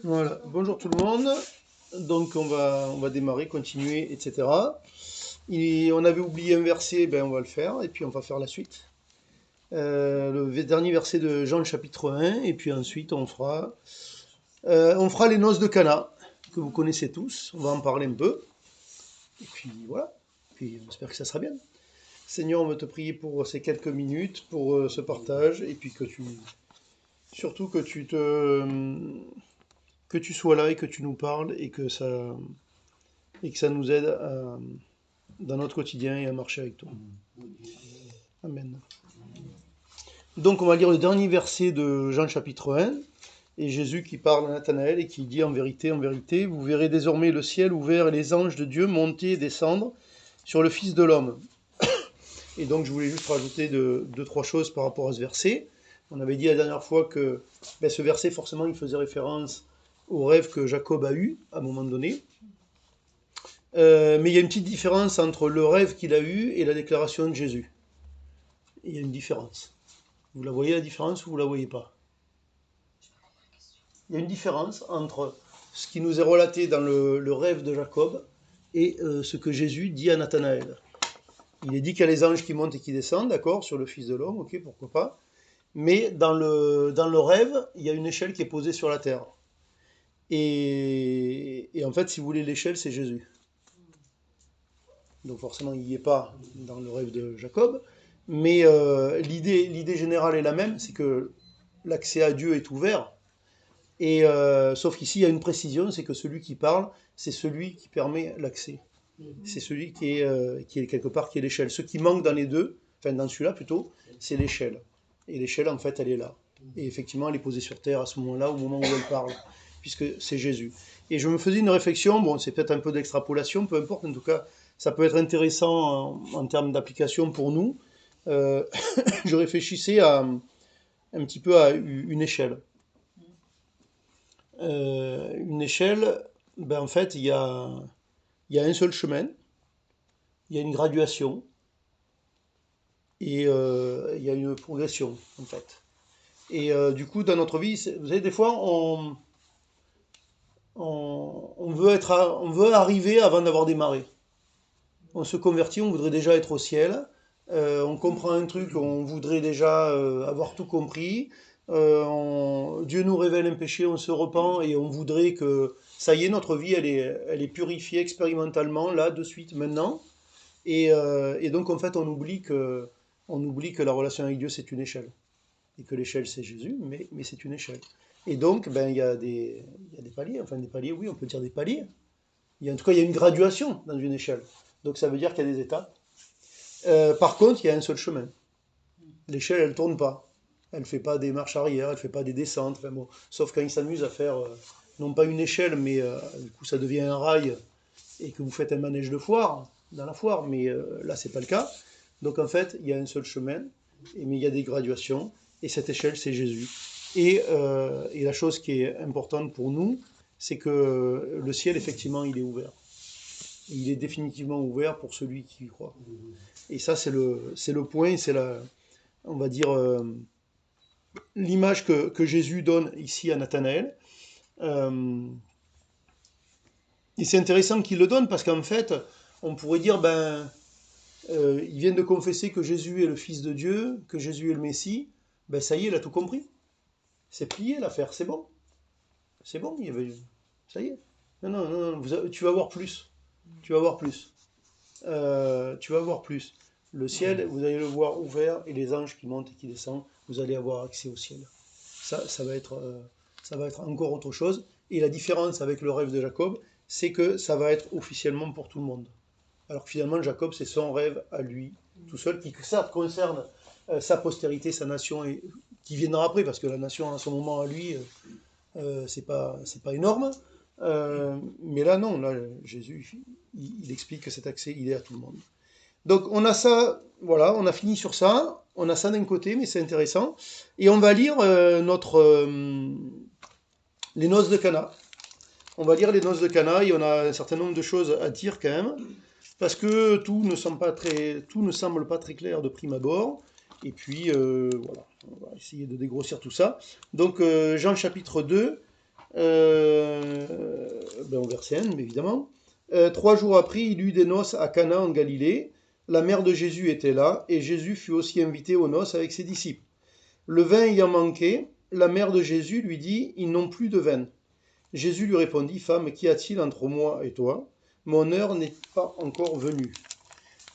Voilà, bonjour tout le monde. Donc on va démarrer, continuer, etc. Et on avait oublié un verset, ben on va le faire, et puis on va faire la suite. Le dernier verset de Jean chapitre 1, et puis ensuite on fera les noces de Cana, que vous connaissez tous, on va en parler un peu. Et puis voilà, puis on espère que ça sera bien. Seigneur, on veut te prier pour ces quelques minutes, pour ce partage, et puis surtout que tu sois là et que tu nous parles et que ça nous aide dans notre quotidien et à marcher avec toi. Amen. Donc on va lire le dernier verset de Jean chapitre 1, et Jésus qui parle à Nathanaël et qui dit en vérité, vous verrez désormais le ciel ouvert et les anges de Dieu monter et descendre sur le Fils de l'homme. Et donc je voulais juste rajouter deux, trois choses par rapport à ce verset. On avait dit la dernière fois que ce verset, forcément, il faisait référence au rêve que Jacob a eu à un moment donné. Mais il y a une petite différence entre le rêve qu'il a eu et la déclaration de Jésus. Il y a une différence. Vous la voyez la différence ou vous la voyez pas? Il y a une différence entre ce qui nous est relaté dans le rêve de Jacob et ce que Jésus dit à Nathanaël. Il est dit qu'il y a les anges qui montent et qui descendent, d'accord, sur le Fils de l'homme, ok, pourquoi pas. Mais dans le rêve, il y a une échelle qui est posée sur la terre. Et en fait, si vous voulez, l'échelle, c'est Jésus. Donc forcément, il n'y est pas dans le rêve de Jacob. Mais l'idée générale est la même, c'est que l'accès à Dieu est ouvert. Et sauf qu'ici, il y a une précision, c'est que celui qui parle, c'est celui qui permet l'accès. C'est celui qui est quelque part, qui est l'échelle. Ce qui manque dans les deux, enfin dans celui-là plutôt, c'est l'échelle. Et l'échelle, en fait, elle est là. Et effectivement, elle est posée sur terre à ce moment-là, au moment où elle parle, puisque c'est Jésus. Et je me faisais une réflexion, bon, c'est peut-être un peu d'extrapolation, peu importe, en tout cas, ça peut être intéressant en termes d'application pour nous. Je réfléchissais un petit peu à une échelle. Une échelle, ben en fait, il y a un seul chemin, il y a une graduation, et il y a une progression, en fait. Et du coup, dans notre vie, vous savez, des fois, on veut arriver avant d'avoir démarré. On se convertit, on voudrait déjà être au ciel. On comprend un truc, on voudrait déjà avoir tout compris. Dieu nous révèle un péché, on se repent et on voudrait que ça y est, notre vie, elle est purifiée expérimentalement, là, de suite, maintenant. Et donc, en fait, on oublie que la relation avec Dieu, c'est une échelle. Et que l'échelle, c'est Jésus, mais c'est une échelle. Et donc, ben, il y a des paliers, enfin des paliers, oui, on peut dire des paliers. En tout cas, il y a une graduation dans une échelle. Donc ça veut dire qu'il y a des étapes. Par contre, il y a un seul chemin. L'échelle, elle ne tourne pas. Elle ne fait pas des marches arrière, elle ne fait pas des descentes. Enfin, bon, sauf quand il s'amuse à faire, non pas une échelle, mais du coup, ça devient un rail et que vous faites un manège de foire, dans la foire. Mais là, c'est pas le cas. Donc en fait, il y a un seul chemin, mais il y a des graduations. Et cette échelle, c'est Jésus. Et la chose qui est importante pour nous, c'est que le ciel, effectivement, il est ouvert. Il est définitivement ouvert pour celui qui y croit. Et ça, c'est le point, c'est on va dire, l'image que Jésus donne ici à Nathanaël. Et c'est intéressant qu'il le donne parce qu'en fait, on pourrait dire, ils viennent de confesser que Jésus est le Fils de Dieu, que Jésus est le Messie. Ben ça y est, il a tout compris. C'est plié l'affaire, c'est bon. C'est bon, ça y est. Non, tu vas voir plus. Tu vas voir plus. Tu vas voir plus. Le ciel, vous allez le voir ouvert et les anges qui montent et qui descendent, vous allez avoir accès au ciel. Ça va être encore autre chose. Et la différence avec le rêve de Jacob, c'est que ça va être officiellement pour tout le monde. Alors que finalement, Jacob, c'est son rêve à lui, tout seul, qui certes concerne sa postérité, sa nation, et, qui viendra après, parce que la nation, à son moment à lui, c'est pas énorme. Mais là, non, là, Jésus, il explique que cet accès, il est à tout le monde. Donc, on a ça, voilà, on a fini sur ça. On a ça d'un côté, mais c'est intéressant. Et on va lire les noces de Cana. On va lire les noces de Cana, et on a un certain nombre de choses à dire quand même, parce que tout ne semble pas très clair de prime abord. Et puis, voilà, on va essayer de dégrossir tout ça. Donc, Jean chapitre 2, Au verset 1, évidemment. 3 jours après, il eut des noces à Cana en Galilée. La mère de Jésus était là, et Jésus fut aussi invité aux noces avec ses disciples. Le vin ayant manqué, la mère de Jésus lui dit, ils n'ont plus de vin. Jésus lui répondit, femme, qu'y a-t-il entre moi et toi? Mon heure n'est pas encore venue.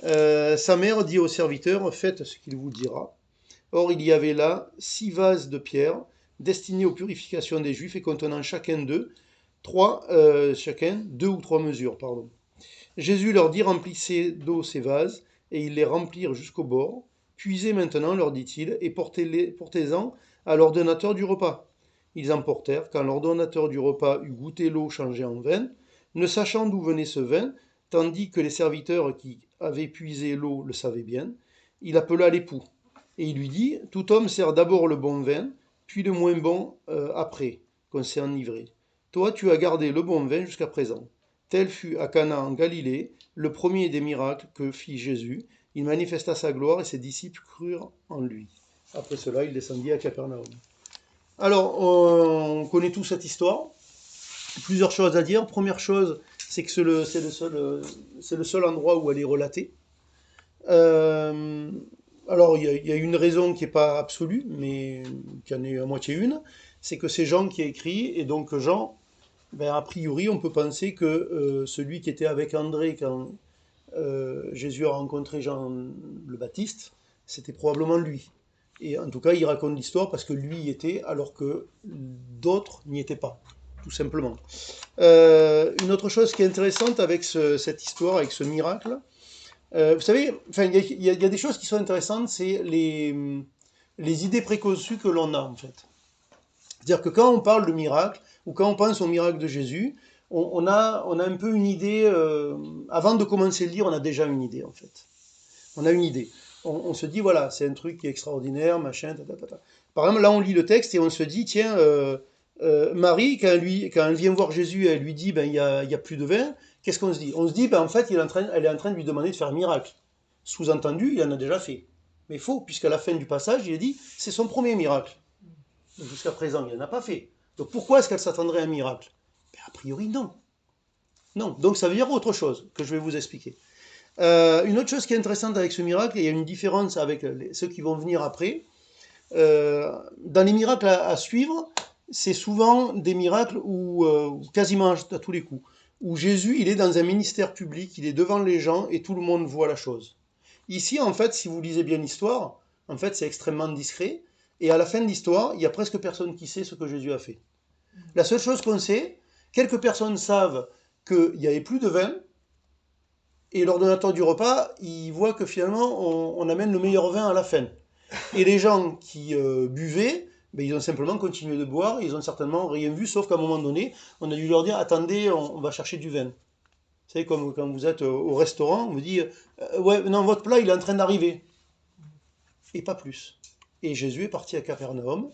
Sa mère dit au serviteur, faites ce qu'il vous dira. Or, il y avait là 6 vases de pierre destinés aux purifications des Juifs et contenant chacun d'eux deux ou trois mesures. Jésus leur dit, remplissez d'eau ces vases, et ils les remplirent jusqu'au bord. Puisez maintenant, leur dit-il, et portez-en à l'ordonnateur du repas. Ils emportèrent, quand l'ordonnateur du repas eut goûté l'eau changée en vin, ne sachant d'où venait ce vin, tandis que les serviteurs qui avaient puisé l'eau le savaient bien, il appela l'époux. Et il lui dit, tout homme sert d'abord le bon vin, puis le moins bon après, qu'on s'est enivré. Toi, tu as gardé le bon vin jusqu'à présent. Tel fut à Cana en Galilée le premier des miracles que fit Jésus. Il manifesta sa gloire et ses disciples crurent en lui. Après cela, il descendit à Capernaum. Alors, on connaît tous cette histoire. Plusieurs choses à dire. Première chose, c'est que c'est le seul endroit où elle est relatée. Alors, il y a une raison qui n'est pas absolue, mais qui en est à moitié une. C'est que c'est Jean qui a écrit, et donc Jean, a priori, on peut penser que celui qui était avec André quand Jésus a rencontré Jean le Baptiste, c'était probablement lui. Et en tout cas, il raconte l'histoire parce que lui y était, alors que d'autres n'y étaient pas, tout simplement. Une autre chose qui est intéressante avec cette histoire, avec ce miracle, vous savez, il y a des choses qui sont intéressantes, c'est les idées préconçues que l'on a, en fait. C'est-à-dire que quand on parle de miracle, ou quand on pense au miracle de Jésus, on a un peu une idée, avant de commencer le lire, on a déjà une idée, en fait. On a une idée. On se dit, voilà, c'est un truc qui est extraordinaire, machin, ta. Par exemple, là, on lit le texte et on se dit, tiens, Marie, quand elle vient voir Jésus, elle lui dit, il y a plus de vin, qu'est-ce qu'on se dit? On se dit, en fait, elle est en train de lui demander de faire un miracle. Sous-entendu, il en a déjà fait. Mais faux, puisqu'à la fin du passage, il a dit, c'est son premier miracle. Donc, jusqu'à présent, il n'en a pas fait. Donc pourquoi est-ce qu'elle s'attendrait à un miracle? A priori, non. Non, donc ça veut dire autre chose, que je vais vous expliquer. Une autre chose qui est intéressante avec ce miracle, et il y a une différence avec ceux qui vont venir après, dans les miracles à suivre, c'est souvent des miracles où, quasiment à tous les coups, où Jésus, il est dans un ministère public, il est devant les gens et tout le monde voit la chose. Ici, en fait, si vous lisez bien l'histoire, en fait, c'est extrêmement discret, et à la fin de l'histoire, il n'y a presque personne qui sait ce que Jésus a fait. La seule chose qu'on sait, quelques personnes savent qu'il n'y avait plus de vin, et l'ordonnateur du repas, il voit que finalement, on amène le meilleur vin à la fin. Et les gens qui buvaient, ils ont simplement continué de boire, ils n'ont certainement rien vu, sauf qu'à un moment donné, on a dû leur dire, attendez, on va chercher du vin. Vous savez, comme quand vous êtes au restaurant, on vous dit, ouais, non, votre plat, il est en train d'arriver. Et pas plus. Et Jésus est parti à Capernaum,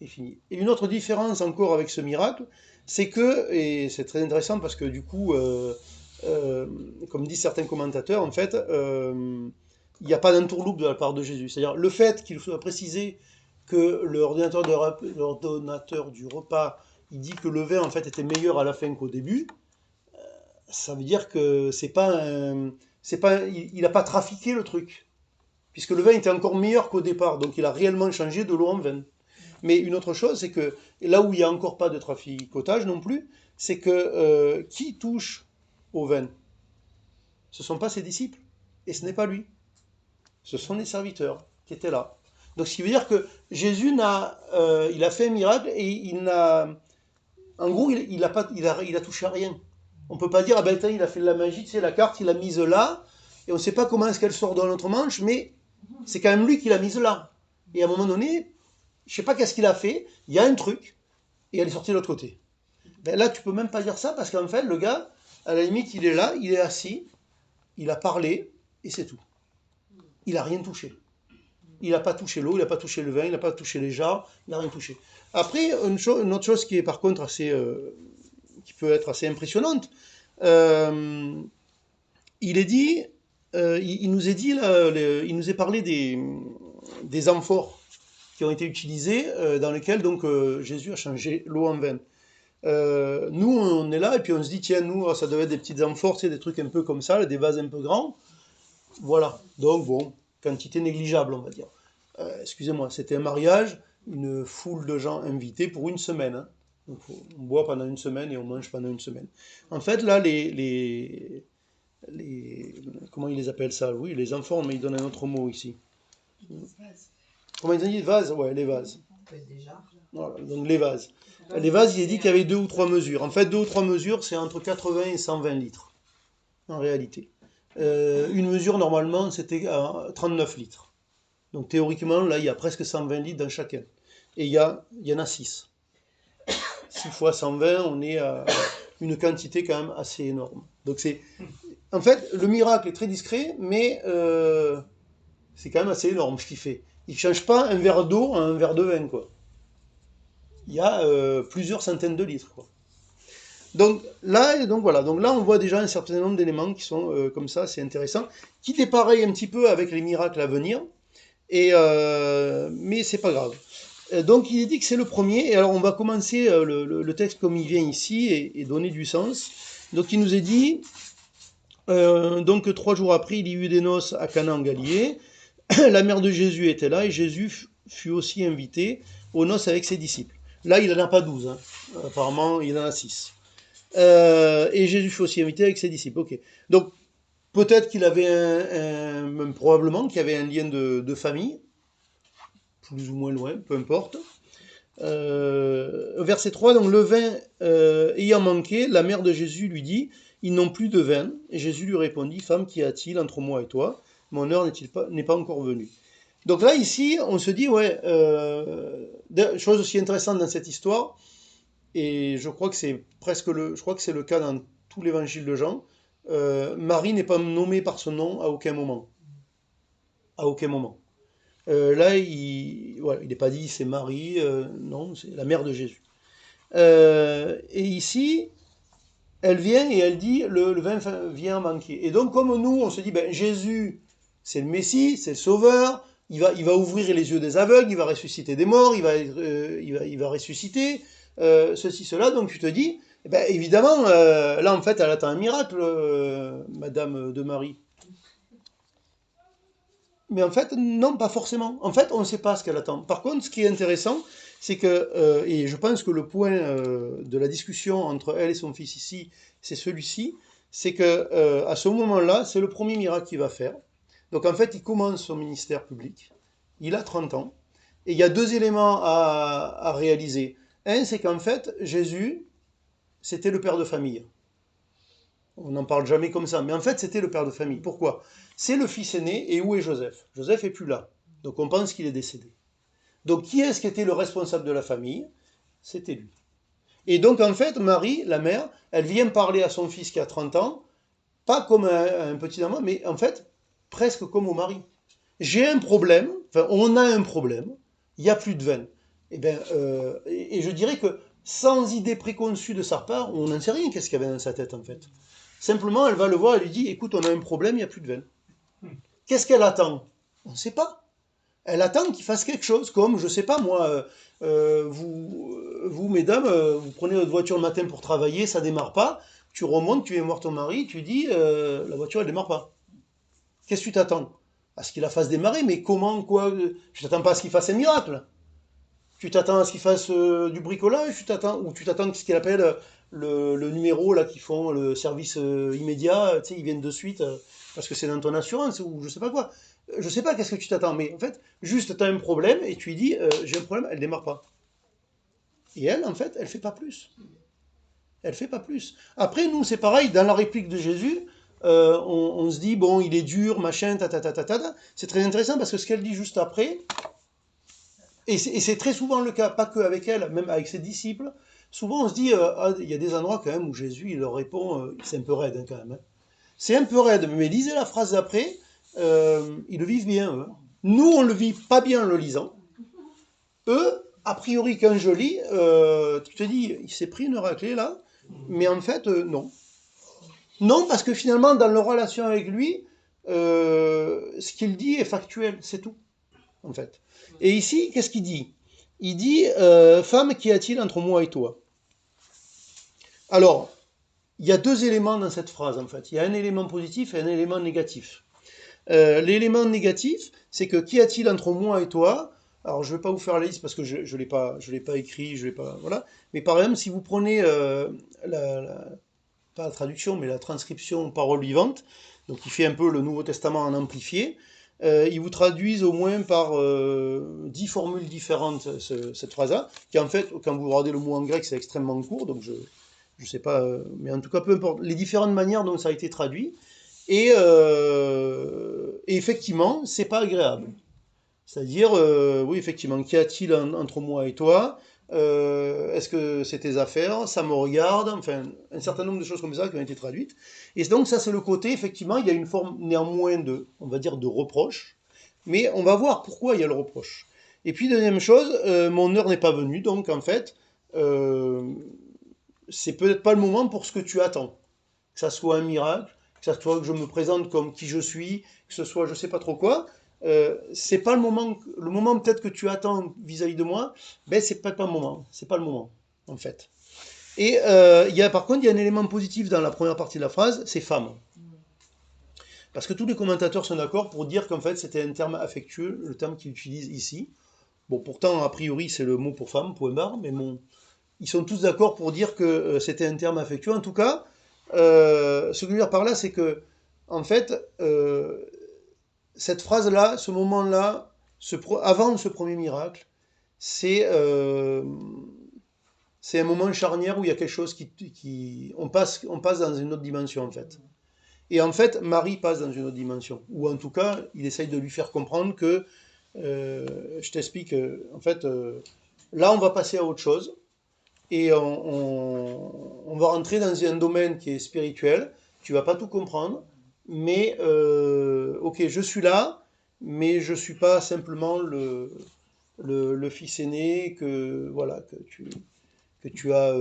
et fini. Et une autre différence encore avec ce miracle, c'est que, et c'est très intéressant parce que du coup, comme disent certains commentateurs, en fait, il n'y a pas d'entourloupe de la part de Jésus. C'est-à-dire le fait qu'il soit précisé que l'ordonnateur du repas, il dit que le vin en fait était meilleur à la fin qu'au début, ça veut dire que il n'a pas trafiqué le truc, puisque le vin était encore meilleur qu'au départ, donc il a réellement changé de l'eau en vin. Mais une autre chose, c'est que là où il n'y a encore pas de traficotage non plus, c'est que qui touche au vin? Ce ne sont pas ses disciples, et ce n'est pas lui. Ce sont les serviteurs qui étaient là. Donc ce qui veut dire que Jésus il a fait un miracle et il n'a, en gros, il a touché à rien. On ne peut pas dire, ah ben il a fait de la magie, tu sais, la carte, il l'a mise là, et on ne sait pas comment est-ce qu'elle sort dans notre manche, mais c'est quand même lui qui l'a mise là. Et à un moment donné, je ne sais pas qu'est-ce qu'il a fait, il y a un truc, et elle est sortie de l'autre côté. Ben là, tu peux même pas dire ça, parce qu'en fait, le gars, à la limite, il est là, il est assis, il a parlé, et c'est tout. Il n'a rien touché. Il n'a pas touché l'eau, il n'a pas touché le vin, il n'a pas touché les jarres, il n'a rien touché. Après, une autre chose qui est par contre qui peut être assez impressionnante, il est dit, il nous est dit, là, il nous est parlé des amphores qui ont été utilisés, dans lesquels donc Jésus a changé l'eau en vin. Nous, on est là, et puis on se dit, tiens, nous, ça devait être des petites amphores, des trucs un peu comme ça, des vases un peu grands. Voilà. Donc, bon, quantité négligeable, on va dire. Excusez-moi, c'était un mariage, une foule de gens invités pour une semaine. Hein. Donc, on boit pendant une semaine et on mange pendant une semaine. En fait, là, comment ils les appellent ça? Oui, les amphores, mais ils donnent un autre mot ici. Comment ils ont dit? Vases? Ouais, les vases. Voilà, donc les vases. Les vases, il est dit qu'il y avait 2 ou 3 mesures. En fait, 2 ou 3 mesures, c'est entre 80 et 120 litres, en réalité. Une mesure, normalement, c'était à 39 litres. Donc théoriquement, là, il y a presque 120 litres dans chacun. Et il y en a 6. 6 fois 120, on est à une quantité quand même assez énorme. Donc en fait, le miracle est très discret, mais c'est quand même assez énorme ce qu'il fait. Il ne change pas un verre d'eau en un verre de vin, quoi. Il y a plusieurs centaines de litres, quoi. Donc là, on voit déjà un certain nombre d'éléments qui sont comme ça, c'est intéressant, qui dépareillent un petit peu avec les miracles à venir, mais c'est pas grave. Donc il est dit que c'est le premier, et alors on va commencer le texte comme il vient ici et donner du sens. Donc il nous est dit, donc 3 jours après, il y eut des noces à Cana en Galilée, la mère de Jésus était là, et Jésus fut aussi invité aux noces avec ses disciples. Là, il n'en a pas 12, hein. Apparemment, il en a 6. Et Jésus fut aussi invité avec ses disciples. Ok. Donc, peut-être qu'il avait même probablement qu'il y avait un lien de famille, plus ou moins loin, peu importe. Verset 3, donc le vin ayant manqué, la mère de Jésus lui dit, ils n'ont plus de vin. Et Jésus lui répondit, femme, qu'y a-t-il entre moi et toi? Mon heure n'est pas encore venue. Donc là, ici, on se dit, ouais, chose aussi intéressante dans cette histoire, et je crois que c'est le cas dans tout l'évangile de Jean, Marie n'est pas nommée par son nom à aucun moment. À aucun moment. Là, il n'est pas dit c'est Marie, non, c'est la mère de Jésus. Et ici, elle vient et elle dit le vin vient manquer. Et donc, comme nous, on se dit, ben, Jésus, c'est le Messie, c'est le Sauveur, il va ouvrir les yeux des aveugles, il va ressusciter des morts, il va ressusciter, ceci, cela. Donc tu te dis, eh ben, évidemment, là en fait, elle attend un miracle, Madame de Marie. Mais en fait, non, pas forcément. En fait, on ne sait pas ce qu'elle attend. Par contre, ce qui est intéressant, c'est que, et je pense que le point de la discussion entre elle et son fils ici, c'est celui-ci, c'est que à ce moment-là, c'est le premier miracle qu'il va faire. Donc en fait, il commence son ministère public, il a 30 ans, et il y a 2 éléments à réaliser. Un, c'est qu'en fait, Jésus, c'était le père de famille. On n'en parle jamais comme ça, mais en fait, c'était le père de famille. Pourquoi? C'est le fils aîné, et où est Joseph? Joseph est plus là, donc on pense qu'il est décédé. Donc qui est-ce qui était le responsable de la famille? C'était lui. Et donc en fait, Marie, la mère, elle vient parler à son fils qui a 30 ans, pas comme un petit enfant, mais en fait, presque comme au mari. J'ai un problème, enfin on a un problème, il n'y a plus de vin. Et je dirais que sans idée préconçue de sa part, on n'en sait rien qu'est-ce qu'il y avait dans sa tête en fait. Simplement, elle va le voir, elle lui dit, écoute, on a un problème, il n'y a plus de vin. Qu'est-ce qu'elle attend? On ne sait pas. Elle attend qu'il fasse quelque chose, comme, je ne sais pas moi, vous, mesdames, vous prenez votre voiture le matin pour travailler, ça ne démarre pas, tu remontes, tu viens voir ton mari, tu dis, la voiture, elle ne démarre pas. Qu'est-ce que tu t'attends? À ce qu'il la fasse démarrer, mais comment, quoi? Tu t'attends pas à ce qu'il fasse un miracle. Tu t'attends à ce qu'il fasse du bricolage, ou tu t'attends à ce qu'il appelle le numéro là qui font le service immédiat, tu sais, ils viennent de suite parce que c'est dans ton assurance ou je sais pas quoi. Je sais pas qu'est-ce que tu t'attends, mais en fait, juste tu as un problème et tu lui dis j'ai un problème, elle démarre pas. Et elle, en fait, elle fait pas plus. Elle fait pas plus. Après, nous, c'est pareil, dans la réplique de Jésus, on se dit bon, il est dur, machin, ta ta ta ta ta. C'est très intéressant parce que ce qu'elle dit juste après, et c'est très souvent le cas, pas que avec elle, même avec ses disciples. Souvent, on se dit, il y a des endroits quand même où Jésus, il leur répond, c'est un peu raide hein, quand même. Hein. C'est un peu raide, mais lisez la phrase d'après, ils le vivent bien, eux. Nous, on le vit pas bien en le lisant. Eux, a priori, quand je lis, tu te dis, il s'est pris une raclée là, mais en fait, non. Non, parce que finalement, dans leur relation avec lui, ce qu'il dit est factuel, c'est tout, en fait. Et ici, qu'est-ce qu'il dit? Il dit, femme, qu'y a-t-il entre moi et toi? Alors, il y a deux éléments dans cette phrase, en fait. Il y a un élément positif et un élément négatif. L'élément négatif, c'est que qu'y a-t-il entre moi et toi? Alors, je ne vais pas vous faire la liste parce que je ne l'ai pas écrit, je l'ai pas, voilà. Mais par exemple, si vous prenez pas la traduction, mais la transcription parole vivante, donc qui fait un peu le Nouveau Testament en amplifié, ils vous traduisent au moins par 10 formules différentes cette phrase-là, qui en fait, quand vous regardez le mot en grec, c'est extrêmement court, donc je ne sais pas, mais en tout cas, peu importe, les différentes manières dont ça a été traduit, et effectivement, c'est pas agréable. C'est-à-dire, oui, effectivement, qu'y a-t-il entre moi et toi? Est-ce que c'est tes affaires? Ça me regarde? Enfin, un certain nombre de choses comme ça qui ont été traduites. Et donc, ça, c'est le côté, effectivement, il y a une forme néanmoins de, on va dire, de reproche. Mais on va voir pourquoi il y a le reproche. Et puis, deuxième chose, mon heure n'est pas venue, donc en fait, euh, c'est peut-être pas le moment pour ce que tu attends. Que ça soit un miracle, que ça soit que je me présente comme qui je suis, que ce soit je sais pas trop quoi. C'est pas le moment peut-être que tu attends vis-à-vis de moi, ben c'est pas le moment, c'est pas le moment en fait. Et par contre il y a un élément positif dans la première partie de la phrase, c'est femme, parce que tous les commentateurs sont d'accord pour dire qu'en fait c'était un terme affectueux, le terme qu'il utilise ici. Bon pourtant a priori c'est le mot pour femme, point barre, mais bon, ils sont tous d'accord pour dire que c'était un terme affectueux. En tout cas, ce que je veux dire par là, c'est que, en fait, cette phrase-là, ce moment-là, avant ce premier miracle, c'est c'est un moment charnière où il y a quelque chose on passe dans une autre dimension, en fait. Et en fait, Marie passe dans une autre dimension. Ou en tout cas, il essaye de lui faire comprendre que, je t'explique, en fait, là, on va passer à autre chose et on va rentrer dans un domaine qui est spirituel. Tu vas pas tout comprendre, mais ok, je suis là, mais je suis pas simplement le fils aîné que voilà que tu as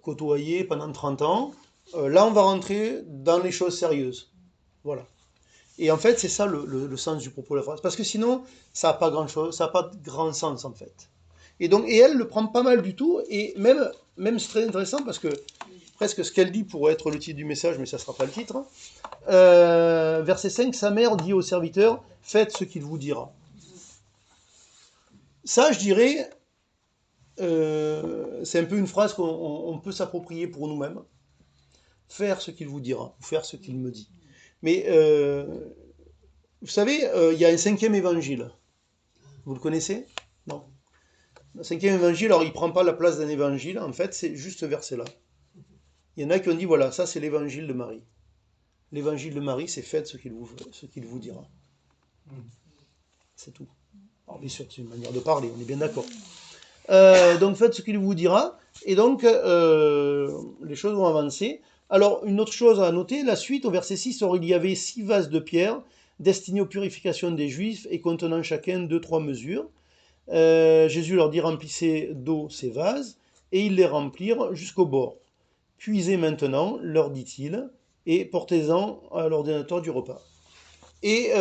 côtoyé pendant 30 ans. Là, on va rentrer dans les choses sérieuses. Voilà. Et en fait, c'est ça le sens du propos de la phrase. Parce que sinon, ça n'a pas grand-chose, ça n'a pas de grand sens, en fait. Et donc, et elle le prend pas mal du tout, et même c'est très intéressant parce que presque ce qu'elle dit pourrait être le titre du message, mais ça ne sera pas le titre. Hein. Verset 5, sa mère dit au serviteur, faites ce qu'il vous dira. Ça, je dirais, c'est un peu une phrase qu'on peut s'approprier pour nous-mêmes. Faire ce qu'il vous dira, ou faire ce qu'il me dit. Mais vous savez, il y a un cinquième évangile. Vous le connaissez? Non. Le cinquième évangile, alors il ne prend pas la place d'un évangile, en fait, c'est juste ce verset-là. Il y en a qui ont dit, voilà, ça c'est l'évangile de Marie. L'évangile de Marie, c'est faites ce qu'il vous dira. C'est tout. Alors bien sûr, c'est une manière de parler, on est bien d'accord. Donc faites ce qu'il vous dira, et donc les choses vont avancer. Alors, une autre chose à noter, la suite, au verset 6, or il y avait 6 vases de pierre destinés aux purifications des Juifs et contenant chacun 2-3 mesures. Jésus leur dit remplissez d'eau ces vases, et ils les remplirent jusqu'au bord. Puisez maintenant, leur dit-il, et portez-en à l'ordinateur du repas. Et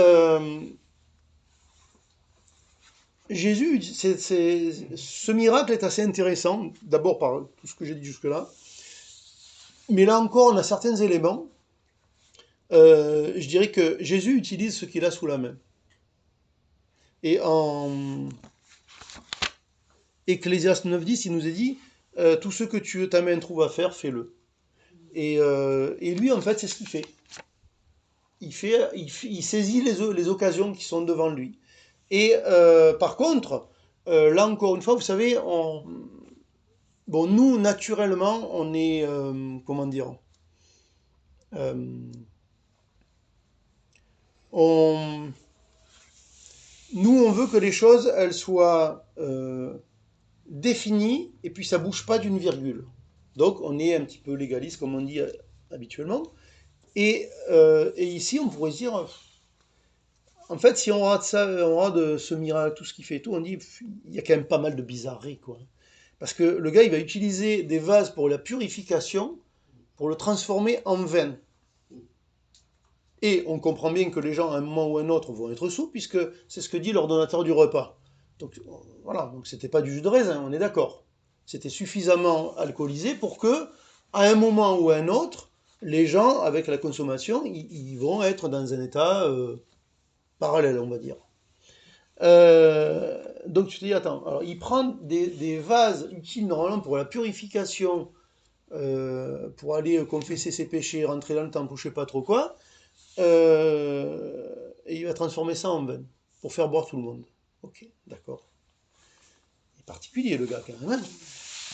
Jésus, ce miracle est assez intéressant, d'abord par tout ce que j'ai dit jusque-là, mais là encore, on a certains éléments. Je dirais que Jésus utilise ce qu'il a sous la main. Et en Ecclésiaste 9.10, il nous est dit tout ce que ta main trouve à faire, fais-le. Et lui, en fait, c'est ce qu'il fait. Il saisit les occasions qui sont devant lui. Et par contre, là encore une fois, vous savez, bon, nous, naturellement, on est, comment dire, on, nous, on veut que les choses, elles soient définies, et puis ça bouge pas d'une virgule. Donc, on est un petit peu légaliste, comme on dit habituellement. Et ici, on pourrait se dire, en fait, si on rate ça, on rate ce miracle, tout ce qu'il fait et tout, on dit, il y a quand même pas mal de bizarreries, quoi. Parce que le gars, il va utiliser des vases pour la purification, pour le transformer en vin. Et on comprend bien que les gens, à un moment ou à un autre, vont être sous, puisque c'est ce que dit l'ordonnateur du repas. Donc voilà, donc c'était pas du jus de raisin, on est d'accord. C'était suffisamment alcoolisé pour que, à un moment ou à un autre, les gens, avec la consommation, ils vont être dans un état parallèle, on va dire. Donc tu te dis, attends, alors il prend des vases utiles normalement pour la purification, pour aller confesser ses péchés, rentrer dans le temple ou je sais pas trop quoi, et il va transformer ça en vin, pour faire boire tout le monde. Ok, d'accord. Il est particulier le gars quand même.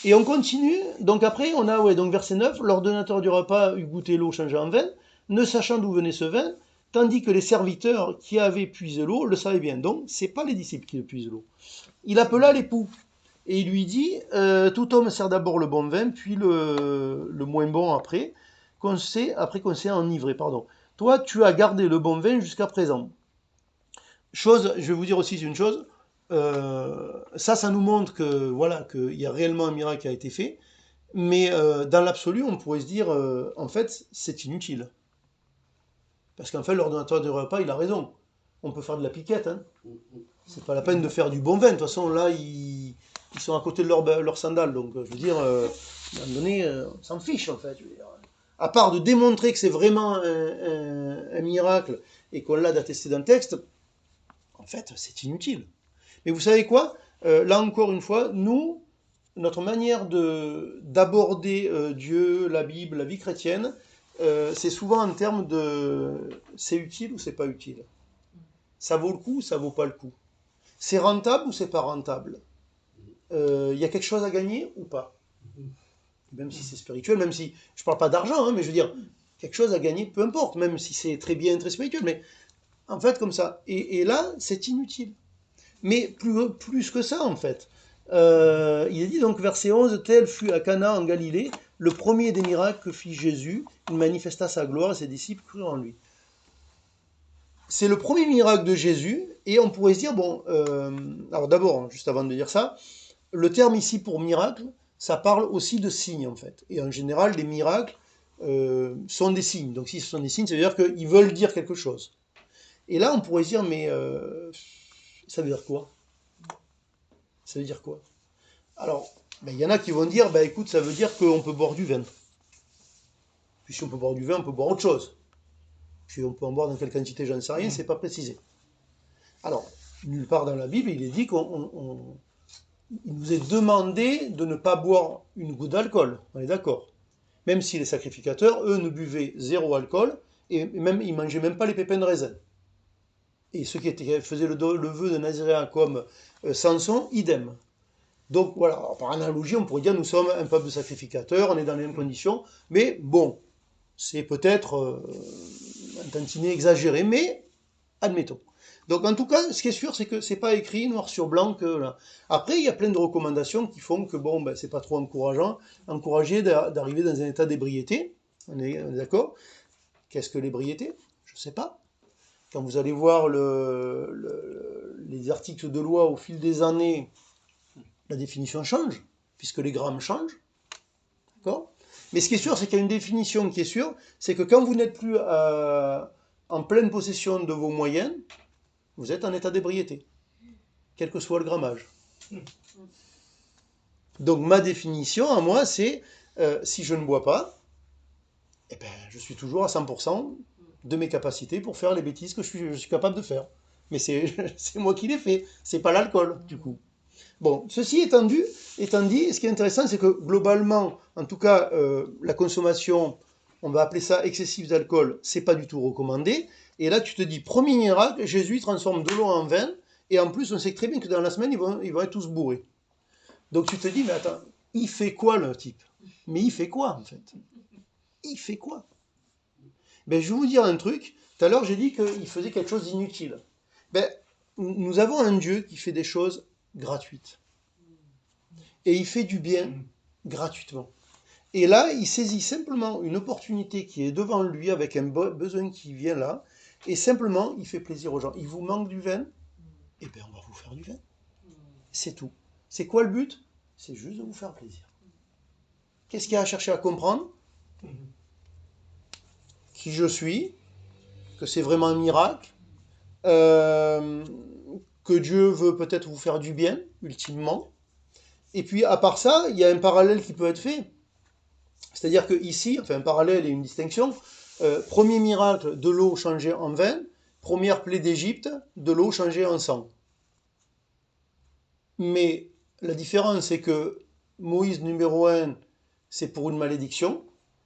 Et on continue, donc après on a, ouais, donc verset 9, l'ordonnateur du repas eut goûté l'eau changée en vin, ne sachant d'où venait ce vin, tandis que les serviteurs qui avaient puisé l'eau le savaient bien. Donc c'est pas les disciples qui le puisent l'eau. Il appela l'époux, et il lui dit, tout homme sert d'abord le bon vin, puis le moins bon après qu'on s'est enivré, pardon. Toi, tu as gardé le bon vin jusqu'à présent. Chose, je vais vous dire aussi une chose, ça nous montre que voilà qu'il y a réellement un miracle qui a été fait, mais dans l'absolu, on pourrait se dire, en fait, c'est inutile. Parce qu'en fait, l'ordonnateur du repas, il a raison. On peut faire de la piquette, hein. C'est pas la peine de faire du bon vin. De toute façon, là, ils sont à côté de leur sandales. Donc, je veux dire, à un moment donné, on s'en fiche, en fait. Je veux dire. À part de démontrer que c'est vraiment un miracle et qu'on l'a d'attester d'un texte, en fait, c'est inutile. Mais vous savez quoi? Là, encore une fois, nous, notre manière d'aborder Dieu, la Bible, la vie chrétienne, c'est souvent en termes de c'est utile ou c'est pas utile. Ça vaut le coup ou ça vaut pas le coup. C'est rentable ou c'est pas rentable. Il y a quelque chose à gagner ou pas. Même si c'est spirituel, même si je parle pas d'argent, hein, mais je veux dire quelque chose à gagner, peu importe, même si c'est très bien, très spirituel, mais en fait comme ça. Et là, c'est inutile. Mais plus que ça, en fait. Il est dit donc, verset 11, tel fut à Cana en Galilée, le premier des miracles que fit Jésus. Il manifesta sa gloire et ses disciples crurent en lui. C'est le premier miracle de Jésus, et on pourrait se dire, bon, alors d'abord, hein, juste avant de dire ça, le terme ici pour miracle, ça parle aussi de signes, en fait. Et en général, les miracles sont des signes. Donc si ce sont des signes, ça veut dire qu'ils veulent dire quelque chose. Et là, on pourrait se dire, mais ça veut dire quoi? Ça veut dire quoi? Alors, il y en a qui vont dire, écoute, ça veut dire qu'on peut boire du vin. Puis si on peut boire du vin, on peut boire autre chose. Puis on peut en boire dans quelle quantité, j'en sais rien, c'est pas précisé. Alors, nulle part dans la Bible, il est dit il nous est demandé de ne pas boire une goutte d'alcool. On est d'accord. Même si les sacrificateurs, eux, ne buvaient zéro alcool, et même ils mangeaient même pas les pépins de raisin. Et ceux qui faisaient le vœu de Naziréen comme Samson, idem. Donc voilà, alors, par analogie, on pourrait dire nous sommes un peuple de sacrificateurs, on est dans les mêmes conditions, mais bon, c'est peut-être un tantinet exagéré, mais admettons. Donc en tout cas, ce qui est sûr, c'est que c'est pas écrit noir sur blanc que là. Après, il y a plein de recommandations qui font que bon, c'est pas trop encouragé d'arriver dans un état d'ébriété. On est d'accord? Qu'est-ce que l'ébriété? Je sais pas. Quand vous allez voir les articles de loi au fil des années, la définition change, puisque les grammes changent. D'accord? Mais ce qui est sûr, c'est qu'il y a une définition qui est sûre, c'est que quand vous n'êtes plus en pleine possession de vos moyens, vous êtes en état d'ébriété, quel que soit le grammage. Donc ma définition à moi, c'est si je ne bois pas, je suis toujours à 100% de mes capacités pour faire les bêtises que je suis capable de faire. Mais c'est moi qui les fais, c'est pas l'alcool, du coup. Bon, ceci étant dit, ce qui est intéressant, c'est que globalement, en tout cas, la consommation, on va appeler ça excessive d'alcool, c'est pas du tout recommandé. Et là, tu te dis, premier miracle, Jésus transforme de l'eau en vin, et en plus, on sait très bien que dans la semaine, ils vont être tous bourrés. Donc tu te dis, mais attends, il fait quoi le type? Mais il fait quoi en fait? Il fait quoi? Je vais vous dire un truc. Tout à l'heure, j'ai dit qu'il faisait quelque chose d'inutile. Nous avons un Dieu qui fait des choses gratuites. Et il fait du bien gratuitement. Et là, il saisit simplement une opportunité qui est devant lui avec un besoin qui vient là, et simplement, il fait plaisir aux gens. Il vous manque du vin? On va vous faire du vin. C'est tout. C'est quoi le but? C'est juste de vous faire plaisir. Qu'est-ce qu'il y a à chercher à comprendre? Qui je suis, que c'est vraiment un miracle, que Dieu veut peut-être vous faire du bien, ultimement, Et puis, à part ça, il y a un parallèle qui peut être fait. C'est-à-dire que ici, enfin un parallèle et une distinction, premier miracle, de l'eau changée en vin, première plaie d'Égypte, de l'eau changée en sang. Mais la différence, c'est que Moïse numéro 1, c'est pour une malédiction.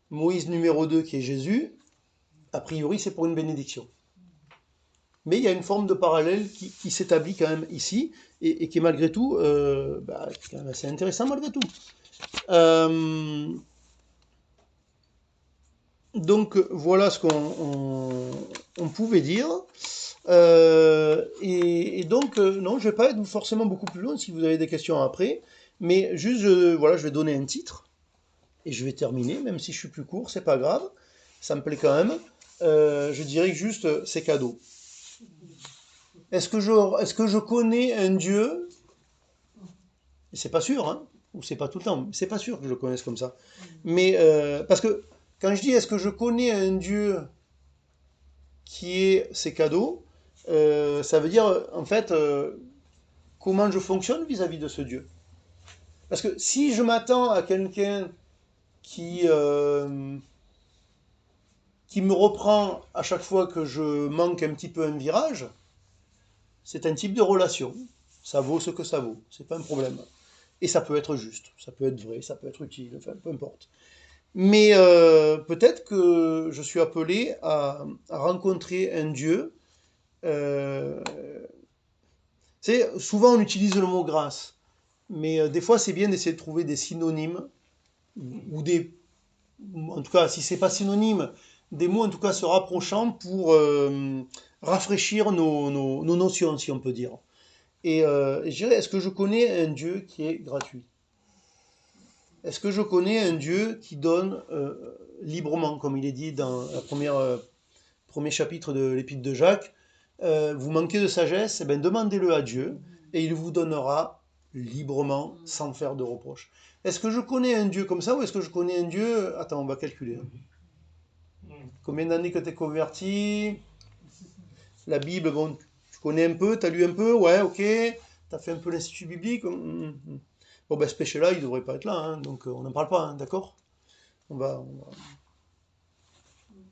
Moïse numéro 2, qui est Jésus, a priori, c'est pour une bénédiction. Mais il y a une forme de parallèle qui s'établit quand même ici, et qui est malgré tout, quand même assez intéressant malgré tout. Donc voilà ce qu'on pouvait dire. Et donc, non, je ne vais pas être forcément beaucoup plus long si vous avez des questions après, mais juste, voilà, je vais donner un titre, et je vais terminer, même si je suis plus court, c'est pas grave, ça me plaît quand même. Je dirais que juste, c'est cadeau. Est-ce que je connais un Dieu? C'est pas sûr, hein, ou c'est pas tout le temps, c'est pas sûr que je le connaisse comme ça. Mais, parce que quand je dis est-ce que je connais un Dieu qui est ses cadeaux, ça veut dire, en fait, comment je fonctionne vis-à-vis de ce Dieu. Parce que si je m'attends à quelqu'un qui, qui me reprend à chaque fois que je manque un petit peu un virage, c'est un type de relation. Ça vaut ce que ça vaut, c'est pas un problème. Et ça peut être juste, ça peut être vrai, ça peut être utile, enfin, peu importe. Mais peut-être que je suis appelé à rencontrer un Dieu. Euh, souvent on utilise le mot grâce, mais des fois c'est bien d'essayer de trouver des synonymes, ou des, en tout cas si c'est pas synonyme, des mots en tout cas se rapprochant pour rafraîchir nos notions, si on peut dire. Et je dirais, est-ce que je connais un Dieu qui est gratuit? Est-ce que je connais un Dieu qui donne librement, comme il est dit dans la premier chapitre de l'Épître de Jacques? Vous manquez de sagesse, eh bien, demandez-le à Dieu, et il vous donnera librement, sans faire de reproche. Est-ce que je connais un Dieu comme ça, ou est-ce que je connais un Dieu... Attends, on va calculer. Combien d'années que tu es converti? La Bible, bon, tu connais un peu, tu as lu un peu, ouais, ok. Tu as fait un peu l'institut biblique. Bon, ben ce péché-là, il ne devrait pas être là, hein, donc on n'en parle pas, hein, d'accord? On va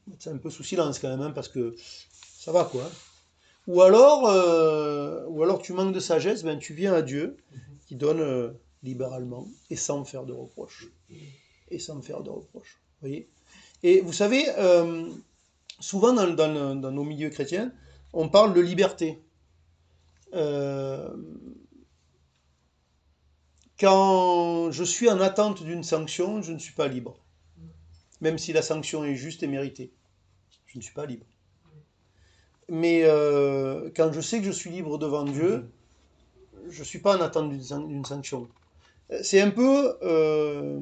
mettre ça un peu sous silence quand même, hein, parce que ça va, quoi. Ou alors tu manques de sagesse, ben tu viens à Dieu, qui donne libéralement, et sans me faire de reproches. Et sans me faire de reproches. Vous voyez? Et vous savez, souvent dans nos milieux chrétiens, on parle de liberté. Euh, Quand je suis en attente d'une sanction, je ne suis pas libre. Même si la sanction est juste et méritée. Je ne suis pas libre. Mais quand je sais que je suis libre devant Dieu, je ne suis pas en attente d'une sanction. C'est un peu, le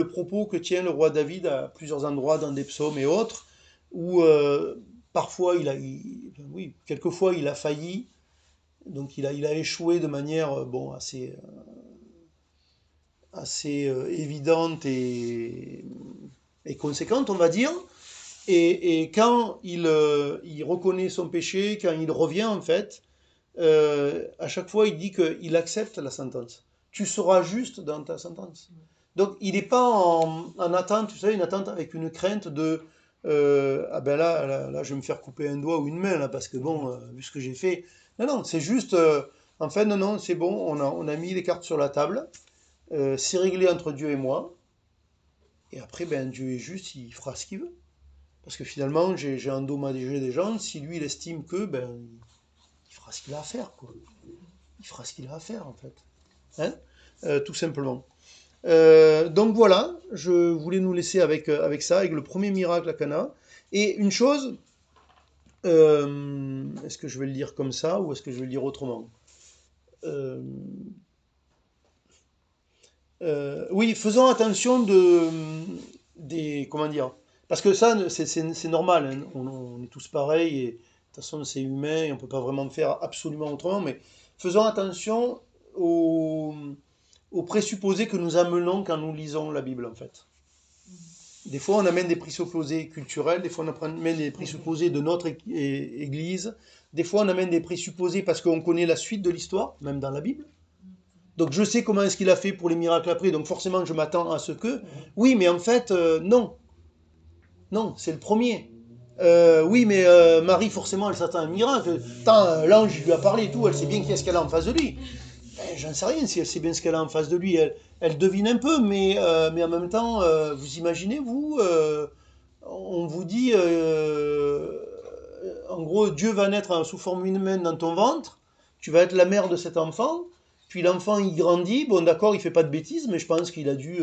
propos que tient le roi David à plusieurs endroits dans des psaumes et autres, où parfois oui, quelquefois il a failli, donc il a échoué de manière bon, assez évidente et conséquente, on va dire. Et quand il reconnaît son péché, quand il revient en fait, à chaque fois il dit qu'il accepte la sentence. Tu seras juste dans ta sentence. Donc il n'est pas en attente, tu sais, une attente avec une crainte de ah ben là, je vais me faire couper un doigt ou une main là parce que bon, vu ce que j'ai fait. Non, non, c'est juste, en fait, non, non, c'est bon, on a mis les cartes sur la table, c'est réglé entre Dieu et moi, et après, ben Dieu est juste, il fera ce qu'il veut. Parce que finalement, j'ai endommagé des gens, si lui il estime que, ben, il fera ce qu'il a à faire, quoi. Il fera ce qu'il a à faire, en fait. Hein. Tout simplement. Donc voilà, je voulais nous laisser avec ça, avec le premier miracle à Cana. Et une chose, est-ce que je vais le dire comme ça ou est-ce que je vais le dire autrement? Euh, oui, faisons attention comment dire, parce que ça, c'est normal, hein, on est tous pareils, et de toute façon, c'est humain, et on peut pas vraiment faire absolument autrement, mais faisons attention aux, aux présupposés que nous amenons quand nous lisons la Bible, en fait. Des fois, on amène des présupposés culturels, des fois, on amène des présupposés de notre Église, des fois, on amène des présupposés parce qu'on connaît la suite de l'histoire, même dans la Bible. Donc je sais comment est-ce qu'il a fait pour les miracles après, donc forcément je m'attends à ce que... Oui, mais en fait, non. Non, c'est le premier. Oui, mais Marie, forcément, elle s'attend à un miracle. Tant, l'ange lui a parlé et tout, elle sait bien qu'est-ce qu'elle a en face de lui. Ben, j'en sais rien si elle sait bien ce qu'elle a en face de lui. Elle devine un peu, mais en même temps, vous imaginez, vous, on vous dit, en gros, Dieu va naître sous forme humaine dans ton ventre, tu vas être la mère de cet enfant, puis l'enfant il grandit, bon d'accord, il fait pas de bêtises, mais je pense qu'il a dû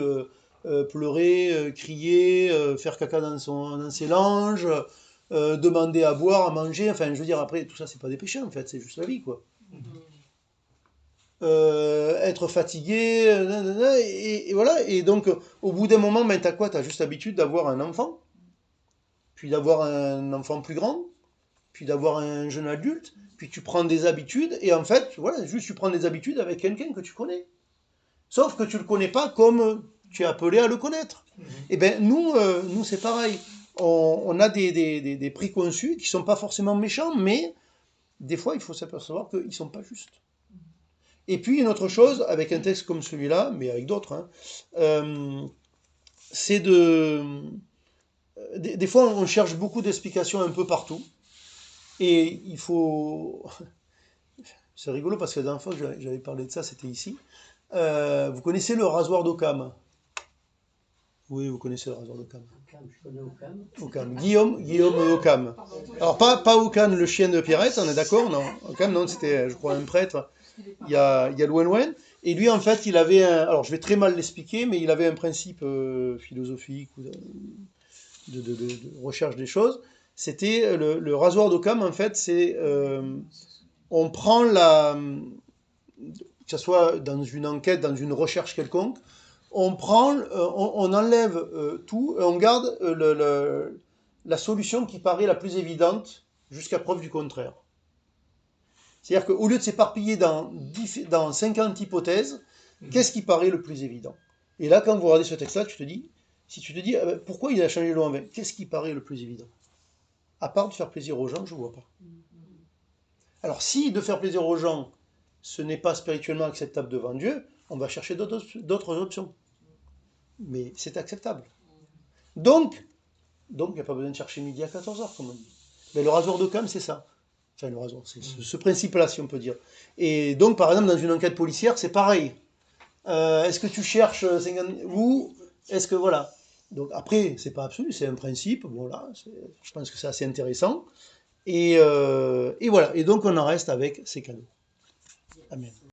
pleurer, crier, faire caca dans ses langes, demander à boire, à manger, enfin je veux dire, après tout ça c'est pas des péchés en fait, c'est juste la vie quoi. Être fatigué, nanana, et voilà, et donc au bout d'un moment, ben, t'as quoi? T'as juste l'habitude d'avoir un enfant, puis d'avoir un enfant plus grand, puis d'avoir un jeune adulte, puis tu prends des habitudes, et en fait, voilà, juste tu prends des habitudes avec quelqu'un que tu connais. Sauf que tu ne le connais pas comme tu es appelé à le connaître. Et bien, nous c'est pareil. On a des préconçus qui ne sont pas forcément méchants, mais des fois, il faut s'apercevoir qu'ils ne sont pas justes. Et puis, une autre chose, avec un texte comme celui-là, mais avec d'autres, hein, c'est de... Des fois, on cherche beaucoup d'explications un peu partout. Et il faut... C'est rigolo parce que la dernière fois que j'avais parlé de ça, c'était ici. Vous connaissez le rasoir d'Occam? Oui, vous connaissez le rasoir d'Occam. Occam. Guillaume Occam. Alors, pas Occam, le chien de Pierrette, on est d'accord? Non. Occam, non, c'était, je crois, un prêtre. Il y a loin. Et lui, en fait, il avait un... Alors, je vais très mal l'expliquer, mais il avait un principe philosophique ou de recherche des choses. C'était le rasoir d'Occam, en fait, c'est... on prend que ce soit dans une enquête, dans une recherche quelconque, on enlève tout et on garde la solution qui paraît la plus évidente jusqu'à preuve du contraire. C'est-à-dire qu'au lieu de s'éparpiller dans 50 hypothèses, qu'est-ce qui paraît le plus évident? Et là, quand vous regardez ce texte-là, si tu te dis pourquoi il a changé l'eau en vin, qu'est-ce qui paraît le plus évident? À part de faire plaisir aux gens, je ne vois pas. Alors si de faire plaisir aux gens, ce n'est pas spirituellement acceptable devant Dieu, on va chercher d'autres options. Mais c'est acceptable. Donc, il n'y a pas besoin de chercher midi à 14h, comme on dit. Mais le rasoir d'Occam, c'est ça. Enfin, le rasoir, c'est ce principe-là, si on peut dire. Et donc, par exemple, dans une enquête policière, c'est pareil. Est-ce que tu cherches 50... ou est-ce que, voilà. Donc, après, c'est pas absolu, c'est un principe. Voilà, je pense que c'est assez intéressant. Et voilà. Et donc, on en reste avec ces cadeaux. Amen.